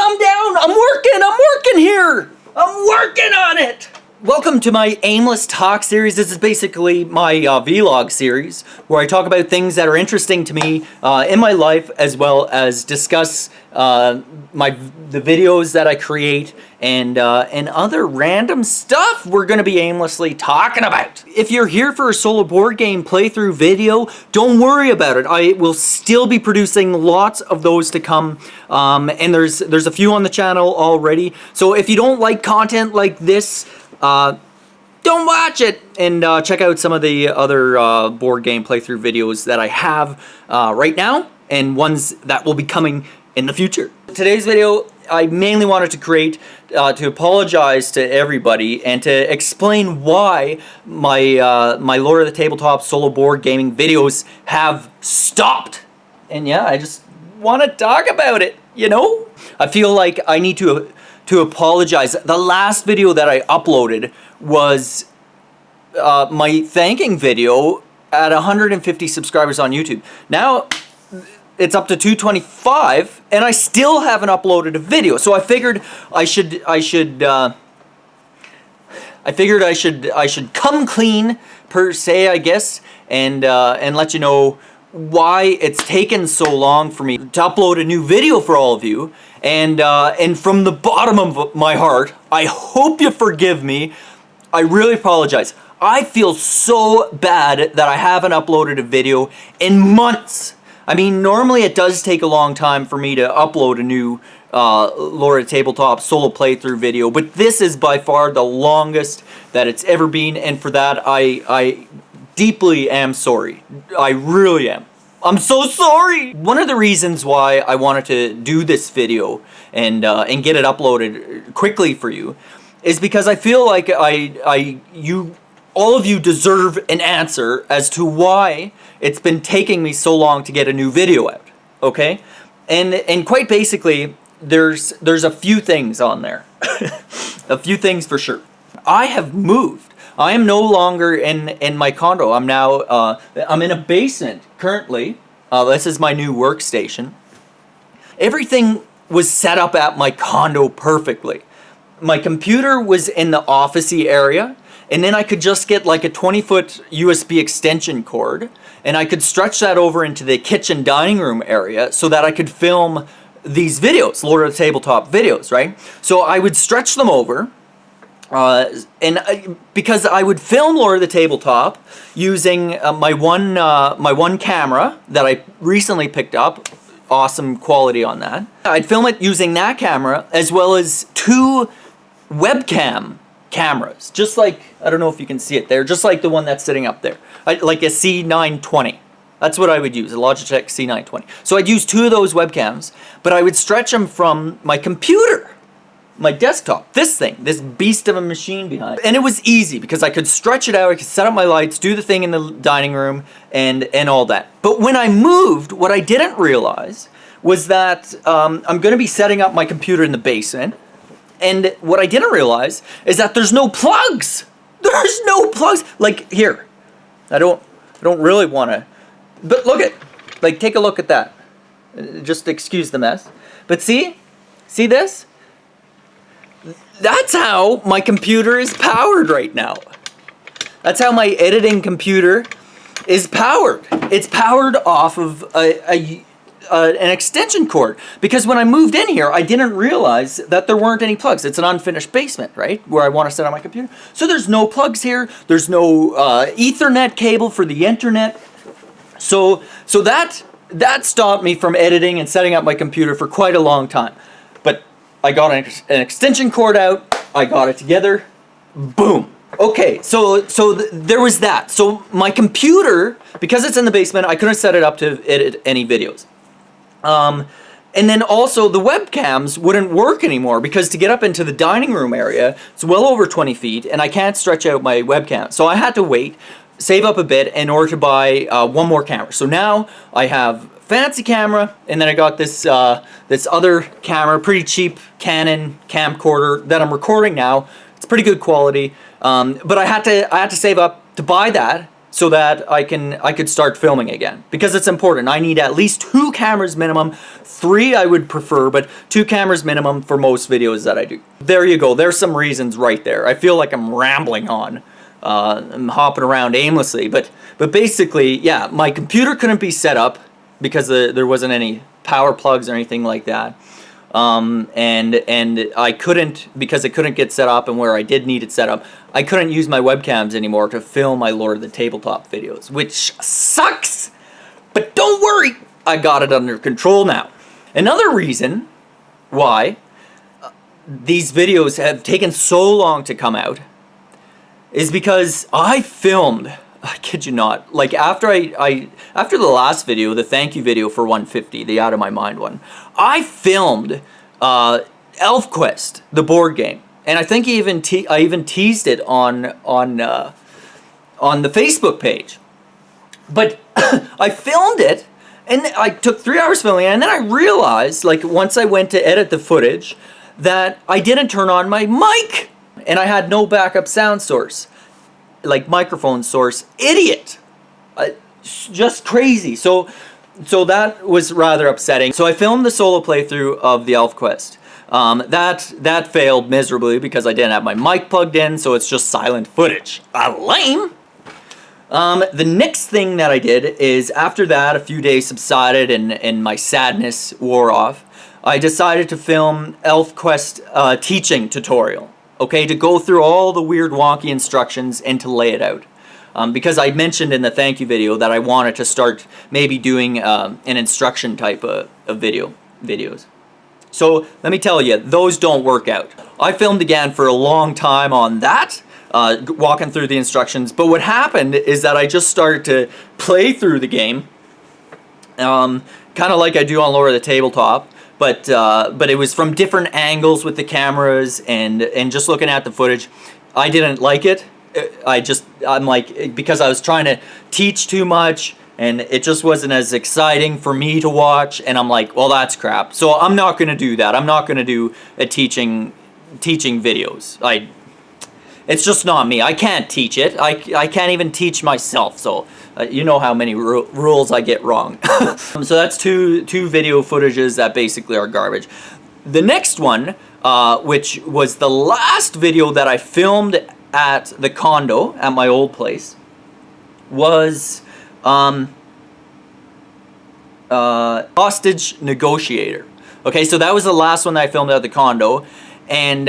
calm down. I'm working here. I'm working on it. Welcome to my Aimless Talk series. This is basically my vlog series where I talk about things that are interesting to me in my life, as well as discuss the videos that I create and other random stuff we're going to be aimlessly talking about. If you're here for a solo board game playthrough video, don't worry about it. I will still be producing lots of those to come, and there's a few on the channel already. So if you don't like content like this, don't watch it, and check out some of the other board game playthrough videos that I have right now, and ones that will be coming in the future. Today's video, I mainly wanted to create to apologize to everybody and to explain why my Lord of the Tabletop solo board gaming videos have stopped. And yeah, I just want to talk about it, you know? I feel like I need to apologize. The last video that I uploaded was my thanking video at 150 subscribers on YouTube. Now it's up to 225 and I still haven't uploaded a video. So I figured I should come clean, per se, I guess, and let you know why it's taken so long for me to upload a new video for all of you. And from the bottom of my heart, I hope you forgive me. I really apologize. I feel so bad that I haven't uploaded a video in months. I mean, normally it does take a long time for me to upload a new Lord of the Tabletop solo playthrough video, but this is by far the longest that it's ever been, and for that I deeply am sorry. I really am. I'm so sorry! One of the reasons why I wanted to do this video and get it uploaded quickly for you is because I feel like all of you deserve an answer as to why it's been taking me so long to get a new video out, okay? And quite basically, there's a few things on there. A few things for sure. I have moved. I am no longer in my condo. I'm now, I'm in a basement currently. This is my new workstation. Everything was set up at my condo perfectly. My computer was in the office-y area, and then I could just get like a 20-foot USB extension cord, and I could stretch that over into the kitchen dining room area so that I could film these videos, Lord of the Tabletop videos, right? So I would stretch them over, because I would film Lord of the Tabletop using my one camera that I recently picked up. Awesome quality on that. I'd film it using that camera as well as two webcam cameras, just like, I don't know if you can see it there, just like the one that's sitting up there, like a C920. That's what I would use, a Logitech C920. So I'd use two of those webcams, but I would stretch them from my computer, my desktop, this thing, this beast of a machine behind. And it was easy because I could stretch it out, I could set up my lights, do the thing in the dining room, and all that. But when I moved, what I didn't realize was that I'm going to be setting up my computer in the basement. And what I didn't realize is that there's no plugs. There's no plugs. Like here, I don't really want to, but look at, like, take a look at that. Just excuse the mess. But see this? That's how my computer is powered right now. That's how my editing computer is powered. It's powered off of an extension cord. Because when I moved in here, I didn't realize that there weren't any plugs. It's an unfinished basement, right? Where I want to set up my computer. So there's no plugs here. There's no Ethernet cable for the internet. So that stopped me from editing and setting up my computer for quite a long time. But I got an extension cord out. I got it together. Boom. Okay, so there was that. So my computer, because it's in the basement, I couldn't set it up to edit any videos. And then also the webcams wouldn't work anymore because to get up into the dining room area, it's well over 20 feet and I can't stretch out my webcam. So I had to wait, save up a bit in order to buy one more camera. So now I have fancy camera, and then I got this this other camera, pretty cheap Canon camcorder that I'm recording now. It's pretty good quality, but I had to save up to buy that so that I could start filming again, because it's important. I need at least 2 cameras minimum. 3 I would prefer, but 2 cameras minimum for most videos that I do. There you go. There's some reasons right there. I feel like I'm rambling on. I'm hopping around aimlessly, but basically, yeah, my computer couldn't be set up because there wasn't any power plugs or anything like that. And I couldn't, because it couldn't get set up, and where I did need it set up, I couldn't use my webcams anymore to film my Lord of the Tabletop videos, which sucks, but don't worry, I got it under control now. Another reason why these videos have taken so long to come out is because I filmed, I kid you not, like after after the last video, the thank you video for 150, the Out of My Mind one, I filmed ElfQuest, the board game, and I think I even teased it on the Facebook page. But I filmed it, and I took 3 hours filming it, and then I realized, like once I went to edit the footage, that I didn't turn on my mic, and I had no backup sound source, like microphone source. Idiot! Just crazy. So that was rather upsetting. So I filmed the solo playthrough of the ElfQuest. That failed miserably because I didn't have my mic plugged in, so it's just silent footage. Lame! The next thing that I did is, after that, a few days subsided and my sadness wore off, I decided to film ElfQuest teaching tutorial. Okay, to go through all the weird wonky instructions and to lay it out. Because I mentioned in the thank you video that I wanted to start maybe doing an instruction type of videos. So let me tell you, those don't work out. I filmed again for a long time on that, walking through the instructions, but what happened is that I just started to play through the game, kind of like I do on Lord of the Tabletop, but it was from different angles with the cameras and just looking at the footage. I didn't like it. I'm like, because I was trying to teach too much, and it just wasn't as exciting for me to watch, and I'm like, well, that's crap. So I'm not going to do that. I'm not going to do a teaching videos. It's just not me. I can't teach it. I can't even teach myself, so you know how many rules I get wrong. So that's two video footages that basically are garbage. The next one, which was the last video that I filmed at the condo at my old place, was hostage negotiator. Okay, so that was the last one that I filmed at the condo, and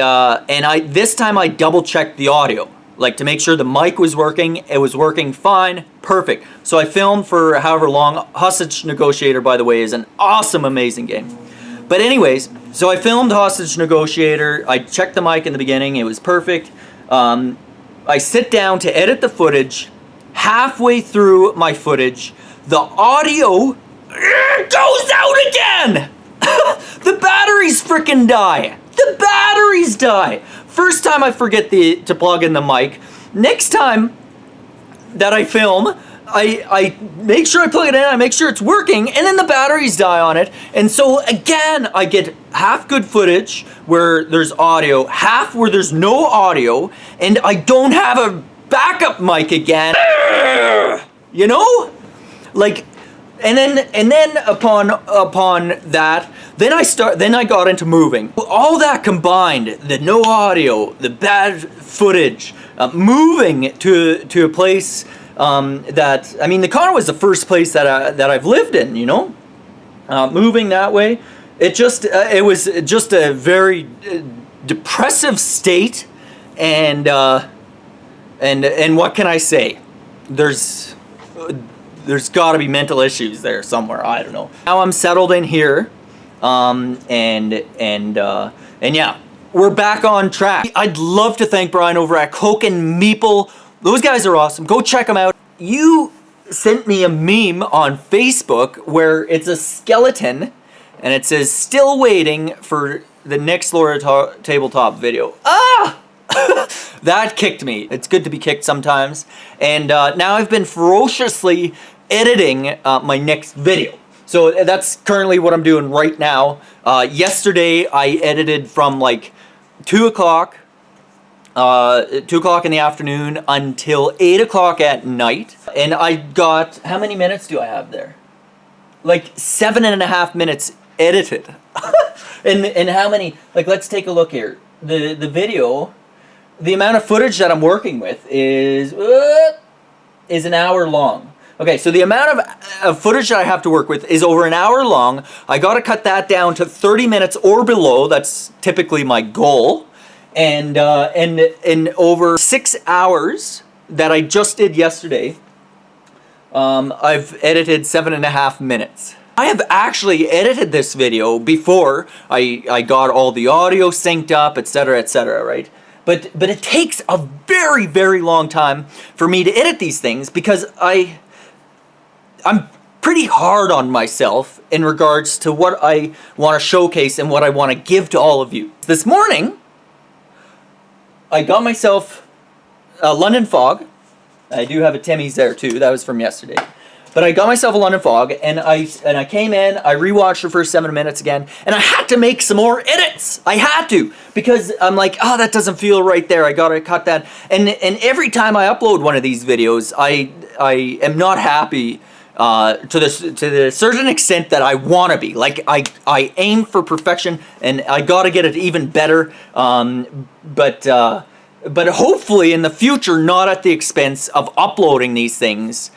this time I double checked the audio, like to make sure the mic was working. It was working fine, perfect. So I filmed for however long. Hostage Negotiator, by the way, is an awesome, amazing game. But anyways, so I filmed Hostage Negotiator. I checked the mic in the beginning. It was perfect. I sit down to edit the footage. Halfway through my footage, the audio goes out again. The batteries frickin' die. The batteries die. First time I forget to plug in the mic. Next time that I film, I make sure I plug it in, I make sure it's working, and then the batteries die on it. And so again, I get half good footage where there's audio, half where there's no audio, and I don't have a backup mic again. You know? Like, and then upon that, then I got into moving. All that combined, the no audio, the bad footage, moving to a place that, I mean, the condo was the first place that I've lived in, you know? Moving that way, it was just a very depressive state, and what can I say? There's got to be mental issues there somewhere. I don't know. Now I'm settled in here, and yeah, we're back on track. I'd love to thank Brian over at Cloak and Meeple. Those guys are awesome. Go check them out. You sent me a meme on Facebook where it's a skeleton, and it says "still waiting for the next Lord of Tabletop video." Ah! That kicked me. It's good to be kicked sometimes. And now I've been ferociously editing my next video. So that's currently what I'm doing right now. Yesterday I edited from like 2 o'clock 2 o'clock in the afternoon until 8 o'clock at night. And I got, how many minutes do I have there? Like 7.5 minutes edited. and how many, like, let's take a look here. The video, the amount of footage that I'm working with is an hour long. Okay, so the amount of footage that I have to work with is over an hour long. I gotta cut that down to 30 minutes or below. That's typically my goal. And in over 6 hours that I just did yesterday, I've edited 7.5 minutes. I have actually edited this video before I got all the audio synced up, etc., right? But it takes a very, very long time for me to edit these things because I'm pretty hard on myself in regards to what I want to showcase and what I want to give to all of you. This morning, I got myself a London Fog. I do have a Timmy's there too. That was from yesterday. But I got myself a London Fog, and I came in, I rewatched the first 7 minutes again, and I had to make some more edits. I had to, because I'm like, oh, that doesn't feel right there. I gotta cut that. And every time I upload one of these videos, I am not happy to the certain extent that I want to be. Like, I aim for perfection, and I gotta get it even better. But hopefully in the future, not at the expense of uploading these things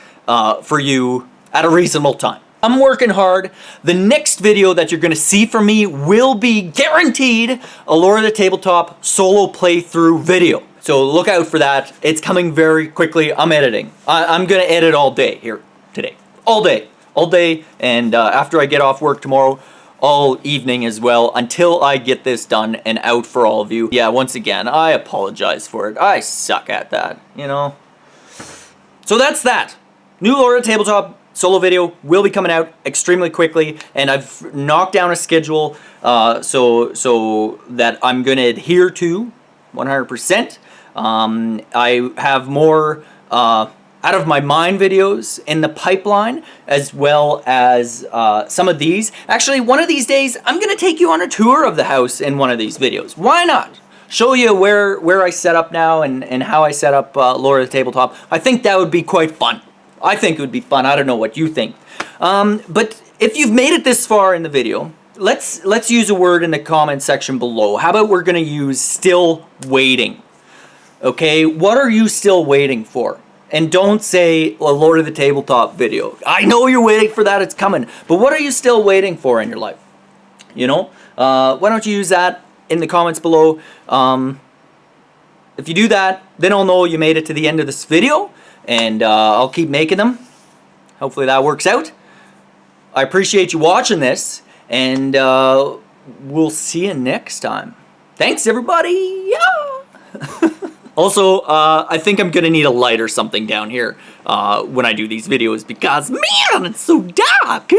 for you at a reasonable time. I'm working hard. The next video that you're going to see from me will be guaranteed a Lore of the Tabletop solo playthrough video. So look out for that. It's coming very quickly. I'm editing. I'm going to edit all day here today. All day. And after I get off work tomorrow, all evening as well, until I get this done and out for all of you. Yeah, once again, I apologize for it. I suck at that, you know? So that's that. New Lore of the Tabletop solo video will be coming out extremely quickly, and I've knocked down a schedule so that I'm going to adhere to 100%. I have more out of my mind videos in the pipeline, as well as some of these. Actually, one of these days, I'm going to take you on a tour of the house in one of these videos. Why not? Show you where I set up now and how I set up Lore of the Tabletop. I think that would be quite fun. I think it would be fun. I don't know what you think. But if you've made it this far in the video, let's use a word in the comment section below. How about we're going to use still waiting? Okay, what are you still waiting for? And don't say a Lore of the Tabletop video. I know you're waiting for that. It's coming. But what are you still waiting for in your life? You know? Why don't you use that in the comments below? If you do that, then I'll know you made it to the end of this video. And I'll keep making them. Hopefully that works out. I appreciate you watching this. And we'll see you next time. Thanks, everybody. Yeah. Also, I think I'm going to need a light or something down here when I do these videos because, man, it's so dark.